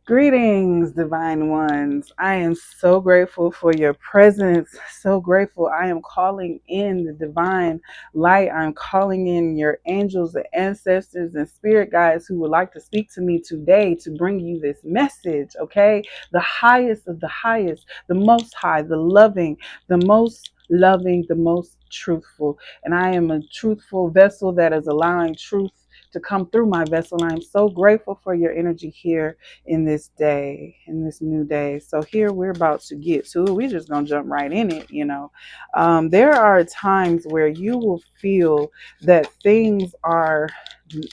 Greetings, divine ones. I am so grateful for your presence. So grateful. I am calling in the divine light. I'm calling in your angels and ancestors and spirit guides who would like to speak to me today to bring you this message, okay? The highest of the highest, the most high, the loving, the most truthful. And I am a truthful vessel that is allowing truth to come through my vessel. And I'm so grateful for your energy here in this day, in this new day. So here we're about to get to it. We're just gonna jump right in it. There are times where you will feel that things are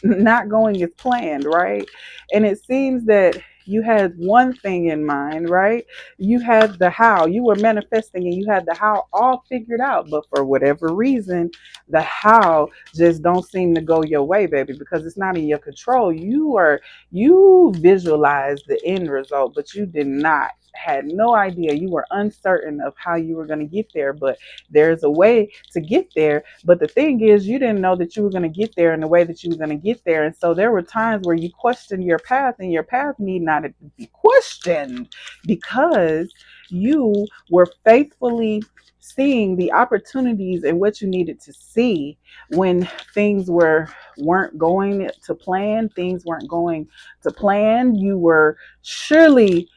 not going as planned, right? And it seems that you had one thing in mind, right? You had the how, you were manifesting and you had the how all figured out, but for whatever reason, the how just don't seem to go your way, baby, because it's not in your control. You visualized the end result, but you did not had no idea. You were uncertain of how you were going to get there, but there's a way to get there. But the thing is, you didn't know that you were going to get there in the way that you were going to get there. And so there were times where you questioned your path, and your path need not be questioned because you were faithfully seeing the opportunities and what you needed to see when things weren't going to plan, things weren't going to plan. You were surely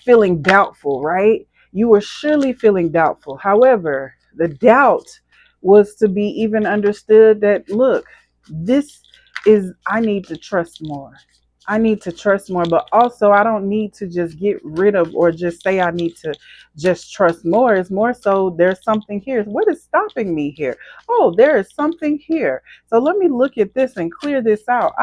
feeling doubtful, right? You were surely feeling doubtful. However, the doubt was to be even understood that, look, this I need to trust more. I need to trust more, but also I don't need to just get rid of or just say I need to just trust more. It's more so there's something here. What is stopping me here? Oh, there is something here. So let me look at this and clear this out.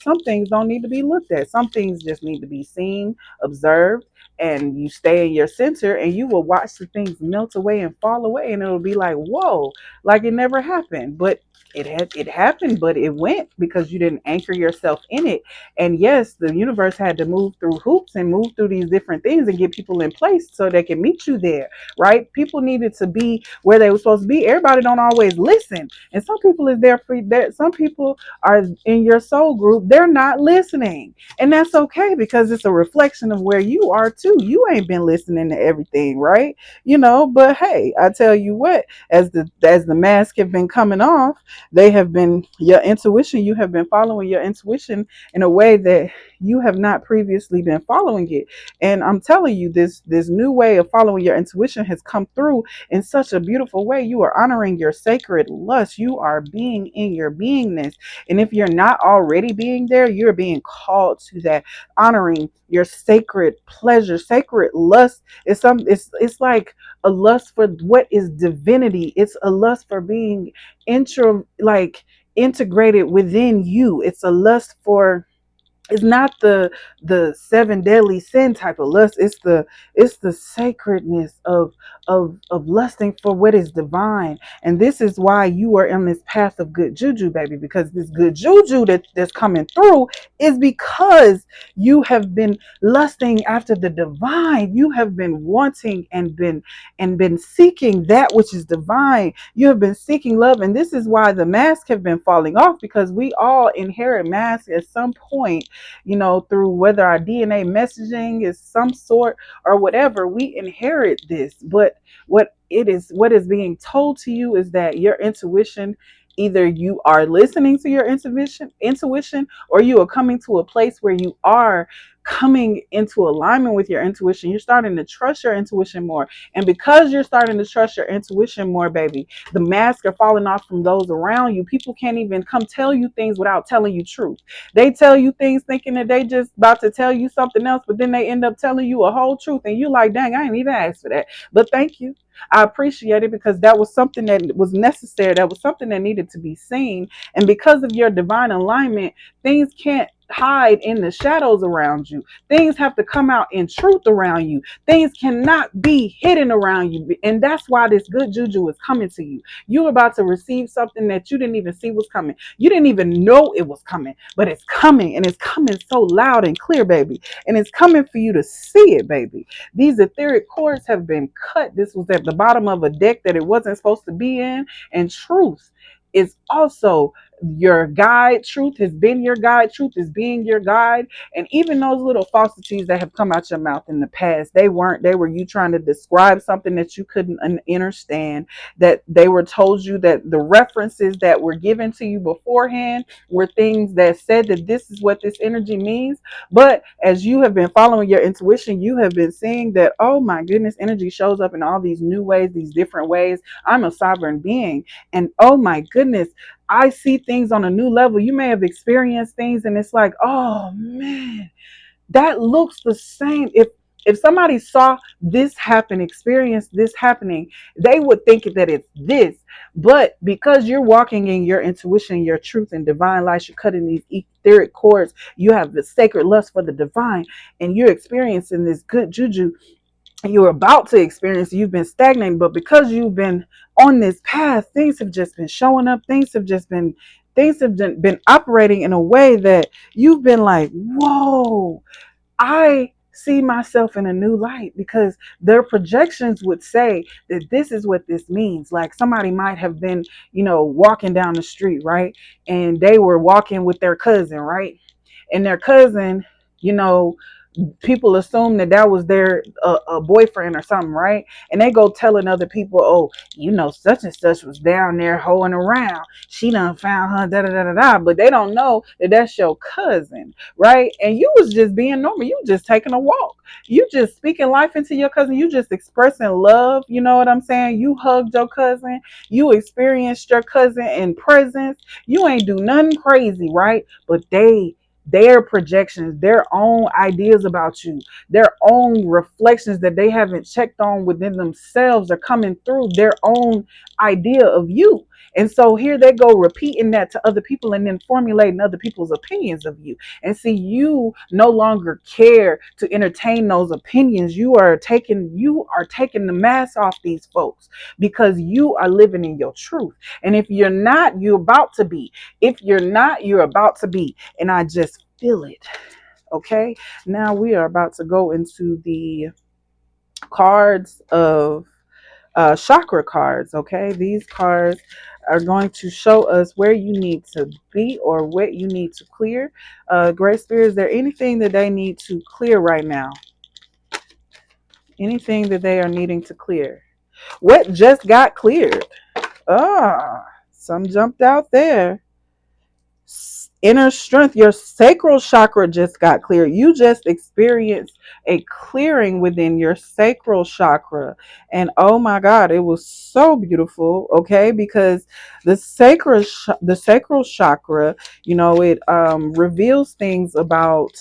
Some things don't need to be looked at. Some things just need to be seen, observed, and you stay in your center and you will watch the things melt away and fall away, and it'll be like, whoa, like it never happened. But it happened, but it went because you didn't anchor yourself in it. And yes, the universe had to move through hoops and move through these different things and get people in place so they can meet you there, right? People needed to be where they were supposed to be. Everybody don't always listen, and some people is there for that. Some people are in your soul group, they're not listening, and that's okay because it's a reflection of where you are too. You ain't been listening to everything, right? But hey, I tell you what, as the mask have been coming off, they have been your intuition. You have been following your intuition in a way that you have not previously been following it. And I'm telling you, this new way of following your intuition has come through in such a beautiful way. You are honoring your sacred lust. You are being in your beingness. And if you're not already being there, you're being called to that, honoring your sacred pleasure. Sacred lust is it's like a lust for what is divinity. It's a lust for being integrated within you. It's a lust for, it's not the seven deadly sin type of lust. It's the sacredness of lusting for what is divine. And this is why you are on this path of good juju, baby, because this good juju that's coming through is because you have been lusting after the divine. You have been wanting and been seeking that which is divine. You have been seeking love, and this is why the masks have been falling off, because we all inherit masks at some point, through whether our DNA messaging is some sort or whatever. We inherit this. But what is being told to you is that your intuition, either you are listening to your intuition, or you are coming to a place where you are coming into alignment with your intuition. You're starting to trust your intuition more. And because you're starting to trust your intuition more, baby, the masks are falling off from those around you. People can't even come tell you things without telling you truth. They tell you things thinking that they just about to tell you something else, but then they end up telling you a whole truth. And you like, dang, I ain't even asked for that. But thank you. I appreciate it, because that was something that was necessary. That was something that needed to be seen. And because of your divine alignment, things can't hide in the shadows around you. Things have to come out in truth around you. Things cannot be hidden around you. And that's why this good juju is coming to you. You're about to receive something that you didn't even see was coming. You didn't even know it was coming, but it's coming, and it's coming so loud and clear, baby. And it's coming for you to see it, baby. These etheric cords have been cut. This was at the bottom of a deck that it wasn't supposed to be in. And truth is also your guide. Truth has been your guide. Truth is being your guide. And even those little falsities that have come out your mouth in the past, they weren't. They were you trying to describe something that you couldn't understand. That they were told you that the references that were given to you beforehand were things that said that this is what this energy means. But as you have been following your intuition, you have been seeing that, oh my goodness, energy shows up in all these new ways, these different ways. I'm a sovereign being. And oh my goodness, I see things on a new level. You may have experienced things and it's like, oh man, that looks the same. If somebody saw this happen, experienced this happening, they would think that it's this. But because you're walking in your intuition, your truth and divine light, you're cutting these etheric cords, you have the sacred lust for the divine, and you're experiencing this good juju you're about to experience. You've been stagnating, but because you've been on this path, things have just been showing up. Things have been operating in a way that you've been like, whoa, I see myself in a new light, because their projections would say that this is what this means. Like somebody might have been, walking down the street, right? And they were walking with their cousin, right? And their cousin, you know, people assume that that was their a boyfriend or something, right? And they go telling other people, oh, such and such was down there hoeing around. She done found her, da da da da da. But they don't know that that's your cousin, right? And you was just being normal. You just taking a walk. You just speaking life into your cousin. You just expressing love. You know what I'm saying? You hugged your cousin. You experienced your cousin in presence. You ain't do nothing crazy, right? But their projections, their own ideas about you, their own reflections that they haven't checked on within themselves are coming through their own idea of you. And so here they go repeating that to other people and then formulating other people's opinions of you. And see, you no longer care to entertain those opinions. You are taking the mask off these folks because you are living in your truth. And if you're not, you're about to be. If you're not, you're about to be. And I just feel it. Okay. Now we are about to go into the cards of chakra cards. Okay. These cards are going to show us where you need to be or what you need to clear. Great Spirit, is there anything that they need to clear right now? Anything that they are needing to clear? What just got cleared? Some jumped out there. Inner strength, your sacral chakra just got clear. You just experienced a clearing within your sacral chakra. And oh my God, it was so beautiful, okay? Because the sacral chakra, it reveals things about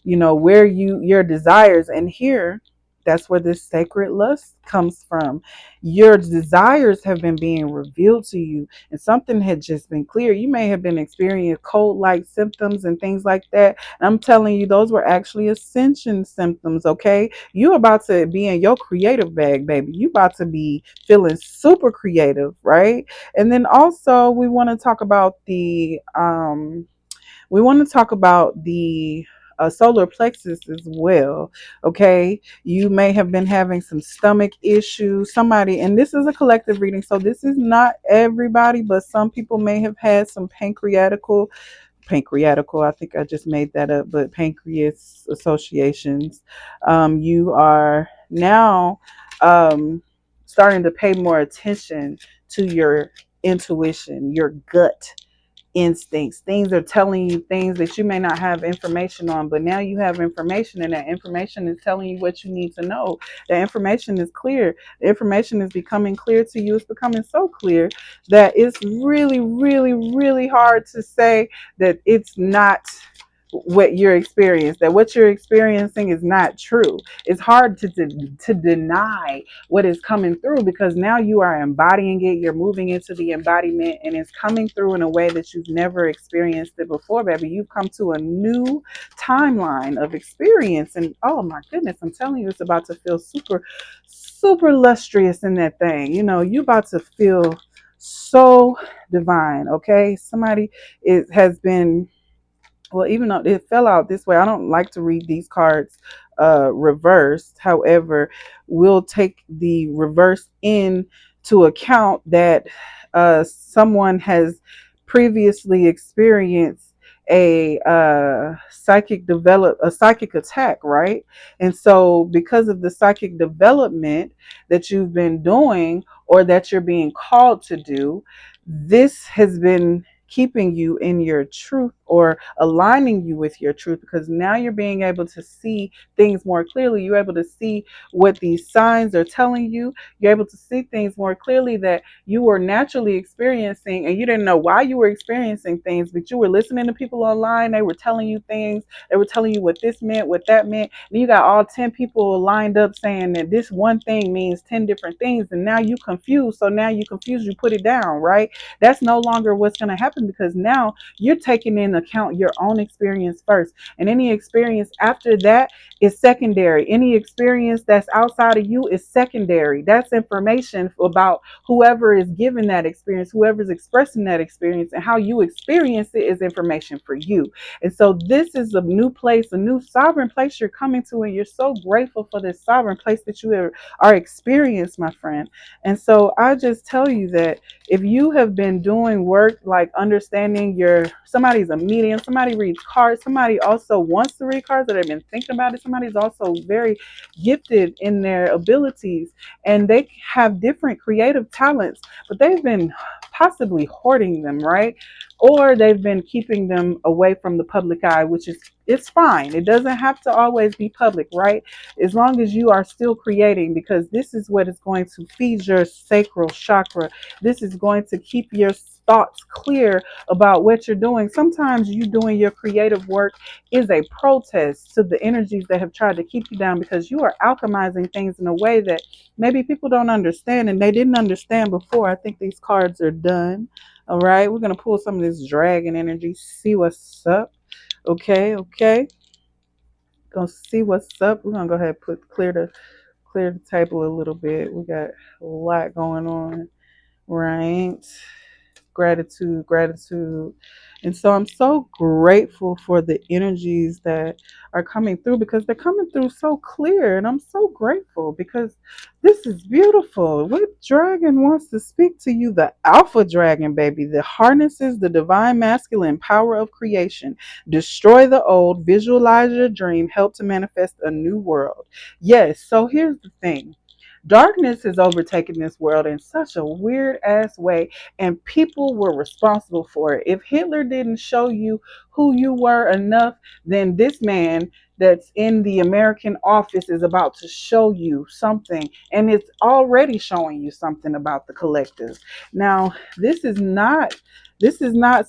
where your desires, and here that's where this sacred lust comes from. Your desires have been being revealed to you, and something had just been clear. You may have been experiencing cold like symptoms and things like that, and I'm telling you, those were actually ascension symptoms. Okay, you about to be in your creative bag, baby. You about to be feeling super creative, right? And then also we want to talk about the solar plexus as well. Okay, you may have been having some stomach issues. Somebody, and this is a collective reading, so this is not everybody, but some people may have had some pancreatical, I think I just made that up, but pancreas associations. You are now starting to pay more attention to your intuition, your gut instincts. Things are telling you things that you may not have information on, but now you have information, and that information is telling you what you need to know. The information is clear. The information is becoming clear to you. It's becoming so clear that it's really, really, really hard to say that it's not what you're experiencing, that what you're experiencing is not true. It's hard to deny what is coming through, because now you are embodying it. You're moving into the embodiment, and it's coming through in a way that you've never experienced it before, baby. You've come to a new timeline of experience, and oh my goodness, I'm telling you, it's about to feel super, super lustrous in that thing. You about to feel so divine. Okay, somebody has been, well, even though it fell out this way, I don't like to read these cards reversed. However, we'll take the reverse in to account that someone has previously experienced a psychic attack, right? And so because of the psychic development that you've been doing or that you're being called to do, this has been keeping you in your truth or aligning you with your truth, because now you're being able to see things more clearly. You're able to see what these signs are telling you. You're able to see things more clearly that you were naturally experiencing, and you didn't know why you were experiencing things, but you were listening to people online. They were telling you things. They were telling you what this meant, what that meant. And you got all 10 people lined up saying that this one thing means 10 different things. And now you confused. So now you confused, you put it down, right? That's no longer what's going to happen, because now you're taking in account your own experience first. And any experience after that is secondary. Any experience that's outside of you is secondary. That's information about whoever is giving that experience, whoever's expressing that experience, and how you experience it is information for you. And so this is a new place, a new sovereign place you're coming to, and you're so grateful for this sovereign place that you are experiencing, my friend. And so I just tell you that if you have been doing work like understanding somebody's a medium, somebody reads cards, somebody also wants to read cards, or they've been thinking about it, somebody's also very gifted in their abilities, and they have different creative talents, but they've been possibly hoarding them, right? Or they've been keeping them away from the public eye, which is, it's fine. It doesn't have to always be public, right? As long as you are still creating, because this is what is going to feed your sacral chakra. This is going to keep your thoughts clear about what you're doing. Sometimes you doing your creative work is a protest to the energies that have tried to keep you down, because you are alchemizing things in a way that maybe people don't understand, and they didn't understand before. I think these cards are done. All right, we're gonna pull some of this dragon energy, see what's up. Okay. Gonna see what's up. We're gonna go ahead and clear the table a little bit. We got a lot going on, right? Gratitude. And so I'm so grateful for the energies that are coming through, because they're coming through so clear. And I'm so grateful because this is beautiful. What dragon wants to speak to you? The alpha dragon, baby, that harnesses the divine masculine power of creation. Destroy the old, visualize your dream, help to manifest a new world. Yes, so here's the thing. Darkness has overtaken this world in such a weird ass way, and people were responsible for it. If Hitler didn't show you who you were enough, then this man that's in the American office is about to show you something, and it's already showing you something about the collective. Now, this is not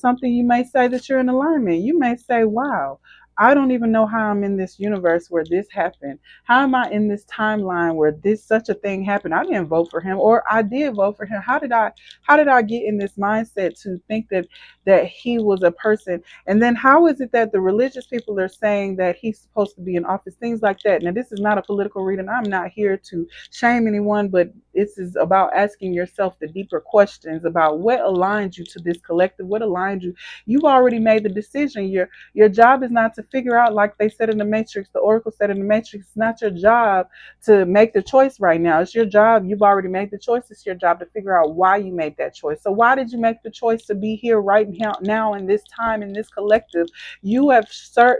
something you may say that you're in alignment. You may say, wow, I don't even know how I'm in this universe where this happened. How am I in this timeline where this such a thing happened? I didn't vote for him, or I did vote for him. How did I get in this mindset to think that he was a person? And then how is it that the religious people are saying that he's supposed to be in office? Things like that. Now, this is not a political reading. I'm not here to shame anyone, but this is about asking yourself the deeper questions about what aligned you to this collective, what aligned you. You've already made the decision. Your job is not to figure out, like they said in the Matrix, the Oracle said in the Matrix, it's not your job to make the choice right now. It's your job. You've already made the choice. It's your job to figure out why you made that choice. So why did you make the choice to be here right now in this time, in this collective? You have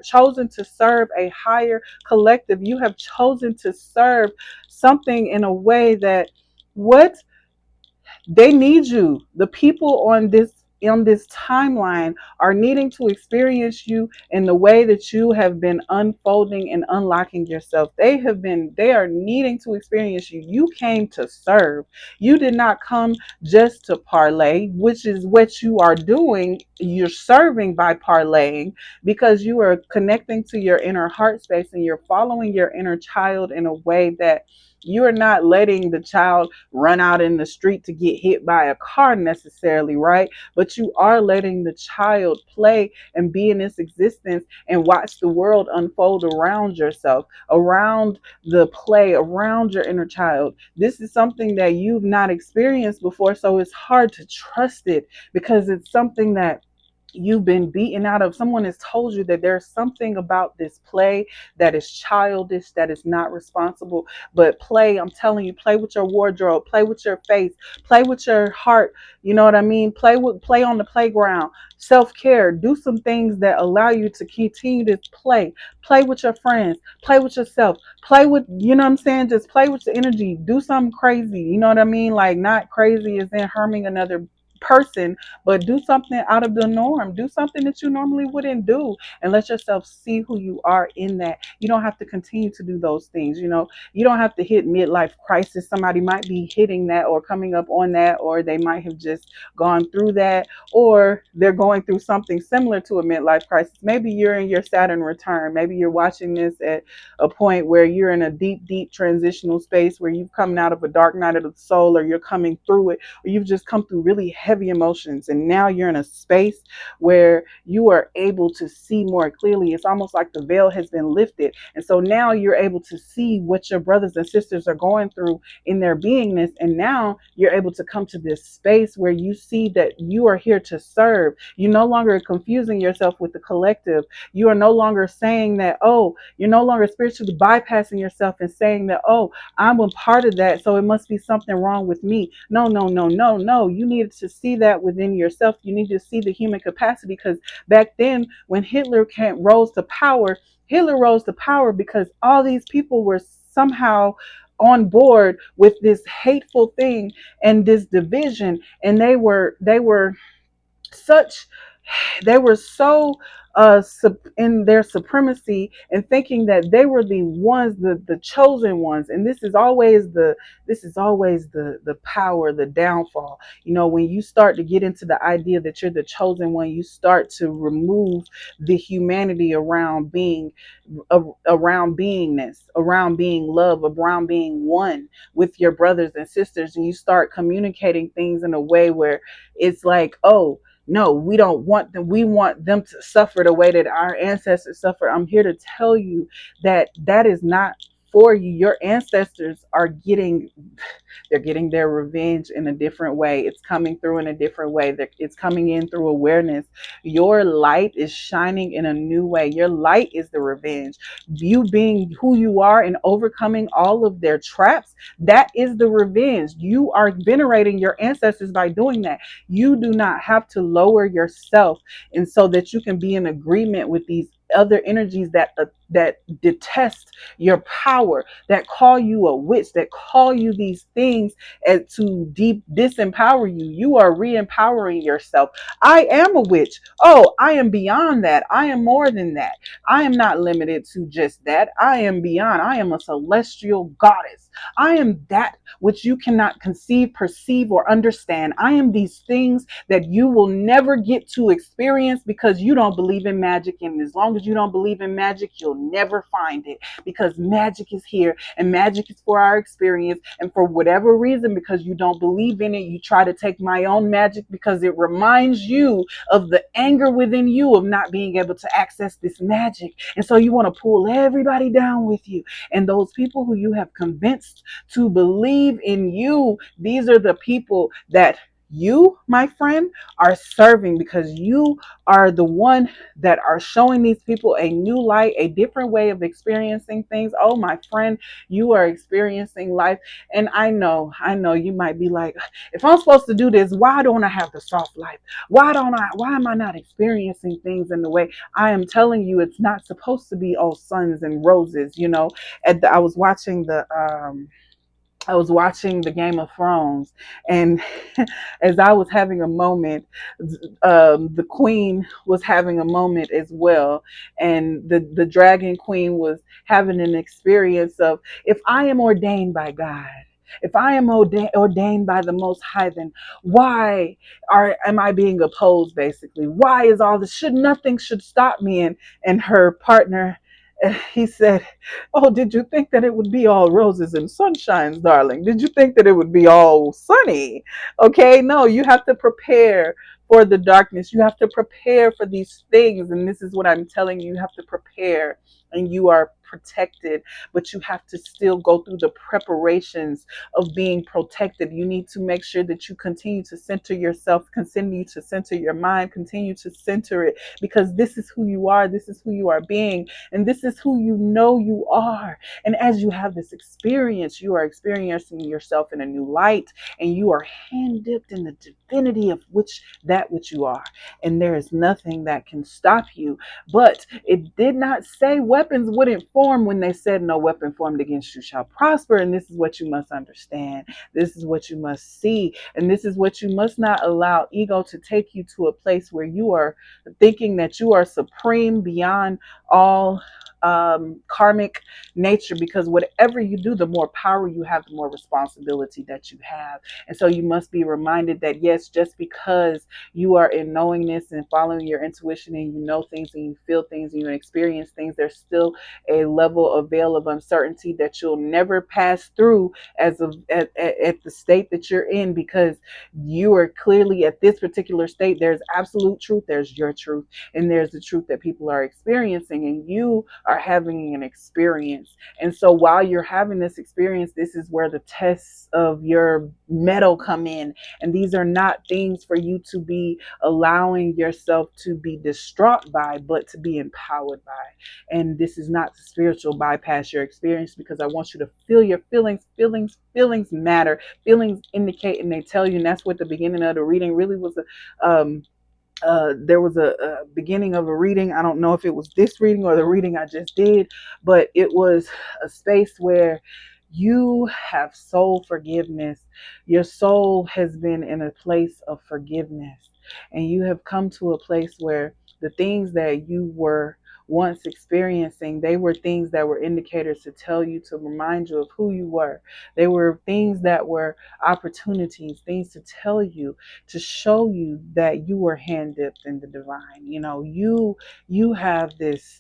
chosen to serve a higher collective. You have chosen to serve something in a way that what they need you. The people on this timeline are needing to experience you in the way that you have been unfolding and unlocking yourself. They are needing to experience you. You came to serve. You did not come just to parlay, which is what you are doing. You're serving by parlaying, because you are connecting to your inner heart space, and you're following your inner child in a way that you are not letting the child run out in the street to get hit by a car necessarily, right? But you are letting the child play and be in this existence and watch the world unfold around yourself, around the play, around your inner child. This is something that you've not experienced before, so it's hard to trust it, because it's something that you've been beaten out of. Someone has told you that there's something about this play that is childish, that is not responsible. But play, I'm telling you, play with your wardrobe, play with your face, play with your heart. You know what I mean? Play on the playground. Self-care. Do some things that allow you to continue to play. Play with your friends, play with yourself, play with, you know what I'm saying? Just play with your energy. Do something crazy. You know what I mean? Like, not crazy as in harming another person, but do something out of the norm. Do something that you normally wouldn't do, and let yourself see who you are in that. You don't have to continue to do those things. You know, you don't have to hit midlife crisis. Somebody might be hitting that or coming up on that, or they might have just gone through that, or they're going through something similar to a midlife crisis. Maybe you're in your Saturn return. Maybe you're watching this at a point where you're in a deep transitional space where you've come out of a dark night of the soul, or you're coming through it, or you've just come through really heavy emotions. And now you're in a space where you are able to see more clearly. It's almost like the veil has been lifted. And so now you're able to see what your brothers and sisters are going through in their beingness. And now you're able to come to this space where you see that you are here to serve. You no longer confusing yourself with the collective. You are no longer saying that, oh, you're no longer spiritually bypassing yourself and saying that, oh, I'm a part of that, so it must be something wrong with me. No, no, no, no, no. You needed to see that within yourself. You need to see the human capacity, because back then, when Hitler rose to power because all these people were somehow on board with this hateful thing and this division, and they were such they were so in their supremacy and thinking that they were the ones, the chosen ones. And this is always the power, the downfall. You know, when you start to get into the idea that you're the chosen one, you start to remove the humanity around beingness, around being love, around being one with your brothers and sisters. And you start communicating things in a way where it's like, oh, no, we don't want them. We want them to suffer the way that our ancestors suffered. I'm here to tell you that that is not for you. Your ancestors are getting their revenge in a different way. It's coming through in a different way. It's coming in through awareness. Your light is shining in a new way. Your light is the revenge. You being who you are and overcoming all of their traps, that is the revenge. You are venerating your ancestors by doing that. You do not have to lower yourself, and so that you can be in agreement with these other energies that detest your power, that call you a witch, that call you these things, and to disempower you. You are re-empowering yourself. I am a witch. Oh, I am beyond that. I am more than that. I am not limited to just that. I am beyond. I am a celestial goddess. I am that which you cannot conceive, perceive, or understand. I am these things that you will never get to experience because you don't believe in magic. And as long as you don't believe in magic, you'll never find it, because magic is here and magic is for our experience. And for whatever reason, because you don't believe in it, you try to take my own magic because it reminds you of the anger within you of not being able to access this magic. And so you want to pull everybody down with you. And those people who you have convinced to believe in you, these are the people that you, my friend, are serving, because you are the one that are showing these people a new light, a different way of experiencing things. Oh, my friend, you are experiencing life. And I know you might be like, if I'm supposed to do this, why don't I have the soft life? Why am I not experiencing things in the way? I am telling you, it's not supposed to be all suns and roses. You know, I was watching the Game of Thrones, and as I was having a moment, the Queen was having a moment as well, and the Dragon Queen was having an experience of, if I am ordained by God. If I am ordained by the Most High, then why am I being opposed? Basically, why is all this? Nothing should stop me? And her partner, he said, oh, did you think that it would be all roses and sunshines, darling? Did you think that it would be all sunny? Okay, no, you have to prepare for the darkness. You have to prepare for these things. And this is what I'm telling you. You have to prepare, and you are protected, but you have to still go through the preparations of being protected. You need to make sure that you continue to center yourself, continue to center your mind, continue to center it, because this is who you are. This is who you are being, and this is who you know you are. And as you have this experience, you are experiencing yourself in a new light, and you are hand dipped in the divinity of which you are. And there is nothing that can stop you. But it did not say weapons wouldn't form when they said no weapon formed against you shall prosper. And this is what you must understand. This is what you must see. And this is what you must not allow ego to take you to a place where you are thinking that you are supreme beyond all karmic nature, because whatever you do, the more power you have, the more responsibility that you have. And so you must be reminded that yes, just because you are in knowingness and following your intuition, and you know things and you feel things and you experience things, there's still a level of veil of uncertainty that you'll never pass through at the state that you're in, because you are clearly at this particular state. There's absolute truth, there's your truth, and there's the truth that people are experiencing, and you are having an experience. And so while you're having this experience, this is where the tests of your metal come in. And these are not things for you to be allowing yourself to be distraught by, but to be empowered by. And this is not the spiritual bypass your experience, because I want you to feel your feelings. Feelings matter. Feelings indicate, and they tell you. And that's what the beginning of the reading really was. There was a beginning of a reading. I don't know if it was this reading or the reading I just did, but it was a space where you have soul forgiveness. Your soul has been in a place of forgiveness, and you have come to a place where the things that you were once experiencing, they were things that were indicators to tell you, to remind you of who you were. They were things that were opportunities, things to tell you, to show you that you were hand dipped in the divine. You have this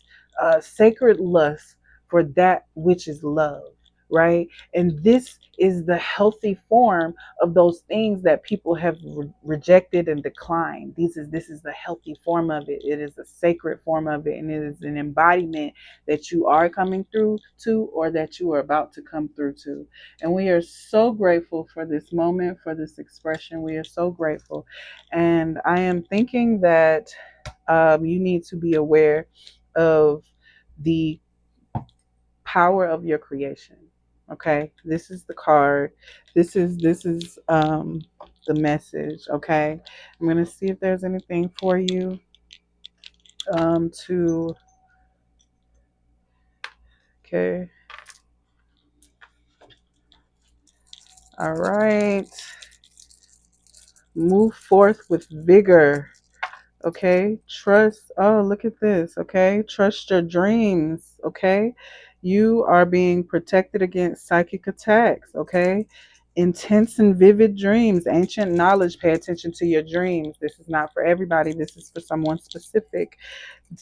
sacred lust for that which is love, right? And this is the healthy form of those things that people have rejected and declined. This is the healthy form of it. It is a sacred form of it, and it is an embodiment that you are coming through to, or that you are about to come through to. And we are so grateful for this moment, for this expression. We are so grateful. And I am thinking that you need to be aware of the power of your creation. Okay, this is the card. This is the message. Okay, I'm gonna see if there's anything for you to. Okay, all right. Move forth with vigor. Okay, trust. Oh, look at this. Okay, trust your dreams. Okay, you are being protected against psychic attacks. Okay, intense and vivid dreams, ancient knowledge. Pay attention to your dreams. This is not for everybody, this is for someone specific.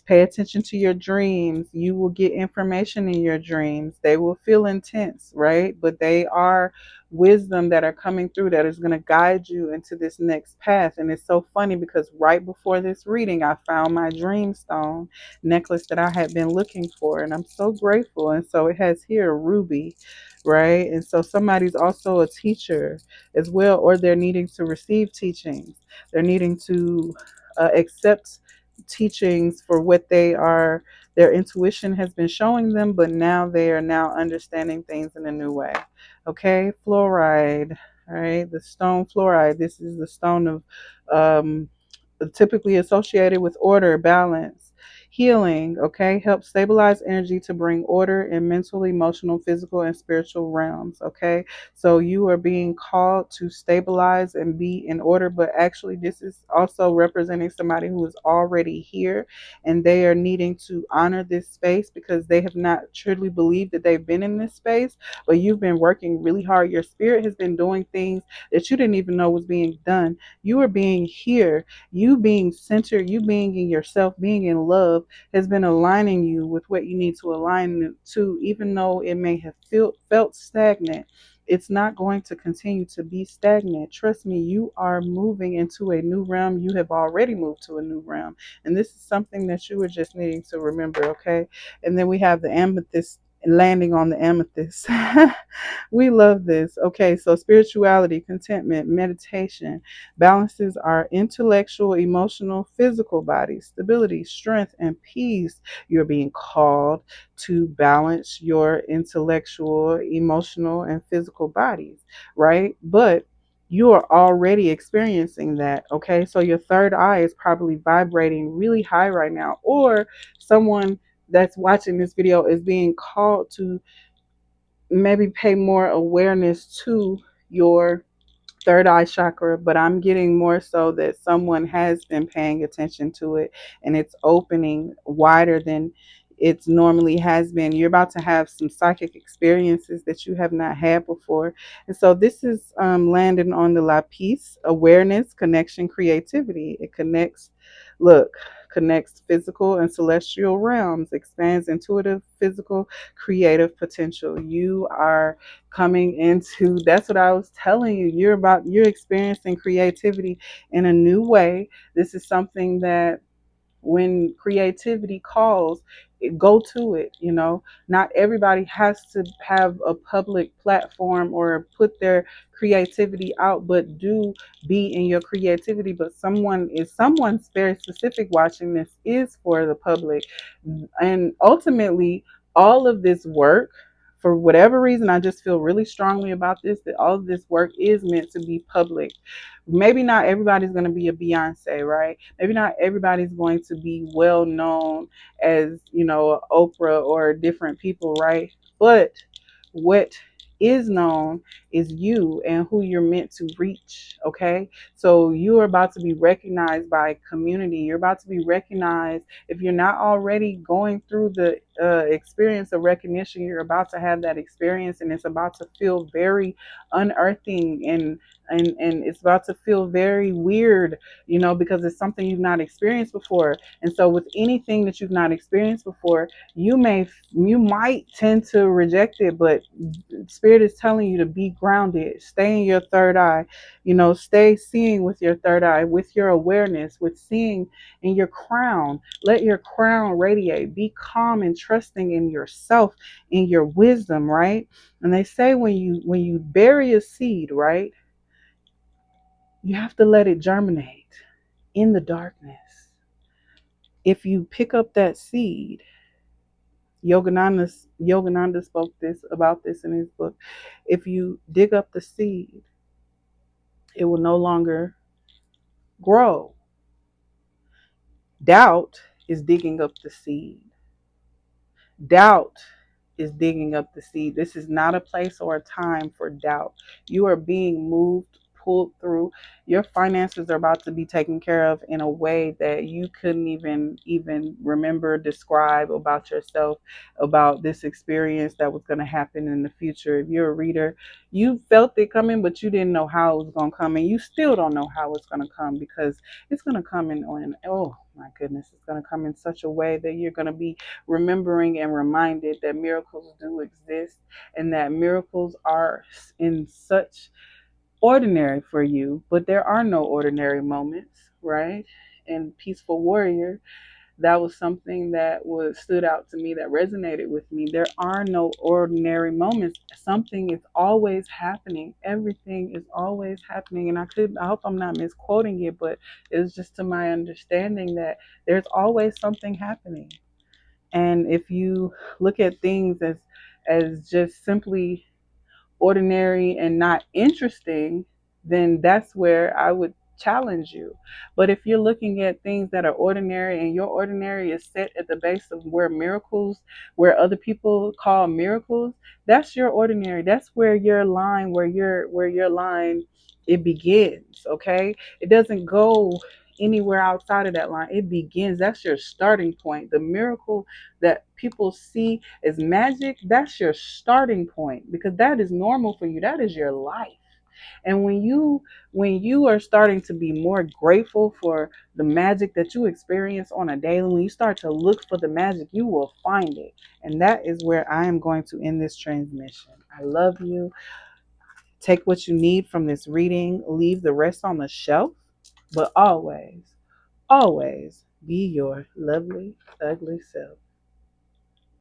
Pay attention to your dreams. You will get information in your dreams. They will feel intense, right? But they are wisdom that are coming through that is going to guide you into this next path. And it's so funny because right before this reading, I found my dreamstone necklace that I had been looking for. And I'm so grateful. And so it has here a ruby, right? And so somebody's also a teacher as well, or they're needing to receive teachings. They're needing to accept teachings for what they are, their intuition has been showing them, but now they are now understanding things in a new way. Okay, fluoride. All right, the stone fluoride. This is the stone of um, typically associated with order, balance, healing. Okay, help stabilize energy to bring order in mental, emotional, physical, and spiritual realms. Okay, so you are being called to stabilize and be in order, but actually, this is also representing somebody who is already here, and they are needing to honor this space because they have not truly believed that they've been in this space, but you've been working really hard. Your spirit has been doing things that you didn't even know was being done. You are being here, you being centered, you being in yourself, being in love has been aligning you with what you need to align to, even though it may have felt stagnant. It's not going to continue to be stagnant. Trust me, you are moving into a new realm. You have already moved to a new realm. And this is something that you were just needing to remember, okay? And then we have the amethyst landing on the amethyst. We love this. Okay, so spirituality, contentment, meditation balances our intellectual, emotional, physical body, stability, strength, and peace. You're being called to balance your intellectual, emotional, and physical bodies, right? But you are already experiencing that, okay? So your third eye is probably vibrating really high right now, or someone that's watching this video is being called to maybe pay more awareness to your third eye chakra, but I'm getting more so that someone has been paying attention to it and it's opening wider than it's normally has been. You're about to have some psychic experiences that you have not had before. And so this is landing on the La Peace, awareness, connection, creativity. It connects, look, connects physical and celestial realms, expands intuitive, physical, creative potential. You are coming into, that's what I was telling you, you're experiencing creativity in a new way. This is something that when creativity calls, go to it. Not everybody has to have a public platform or put their creativity out, but do be in your creativity. But someone's very specific watching this is for the public. And ultimately, all of this work, for whatever reason, I just feel really strongly about this, that all of this work is meant to be public. Maybe not everybody's going to be a Beyonce, right? Maybe not everybody's going to be well known as, Oprah or different people, right? But what is known is you and who you're meant to reach, okay? So you are about to be recognized by community. You're about to be recognized. If you're not already going through the experience of recognition, you're about to have that experience, and it's about to feel very unearthing, and it's about to feel very weird, because it's something you've not experienced before. And so with anything that you've not experienced before, you might tend to reject it, but spirit is telling you to be grounded, stay in your third eye, stay seeing with your third eye, with your awareness, with seeing in your crown. Let your crown radiate. Be calm and trusting in yourself, in your wisdom, right? And they say when you bury a seed, right, you have to let it germinate in the darkness. If you pick up that seed, Yogananda spoke about this in his book. If you dig up the seed, it will no longer grow. Doubt is digging up the seed. Doubt is digging up the seed. This is not a place or a time for doubt. You are being moved, pulled through. Your finances are about to be taken care of in a way that you couldn't even remember, describe about yourself, about this experience that was going to happen in the future. If you're a reader, you felt it coming, but you didn't know how it was going to come, and you still don't know how it's going to come, because it's going to come oh my goodness, it's going to come in such a way that you're going to be remembering and reminded that miracles do exist, and that miracles are in such ordinary for you, but there are no ordinary moments, right? And Peaceful Warrior, that was something that was stood out to me, that resonated with me. There are no ordinary moments. Something is always happening. Everything is always happening. And I hope I'm not misquoting it, but it's just to my understanding that there's always something happening. And if you look at things as just simply ordinary and not interesting, then that's where I would challenge you. But if you're looking at things that are ordinary, and your ordinary is set at the base of where other people call miracles, that's your ordinary. That's where your line, it begins. Okay, it doesn't go anywhere outside of that line. It begins. That's your starting point. The miracle that people see as magic, that's your starting point, because that is normal for you. That is your life. And when you are starting to be more grateful for the magic that you experience on a daily, when you start to look for the magic, you will find it. And that is where I am going to end this transmission. I love you. Take what you need from this reading, leave the rest on the shelf, but always, always be your lovely, ugly self.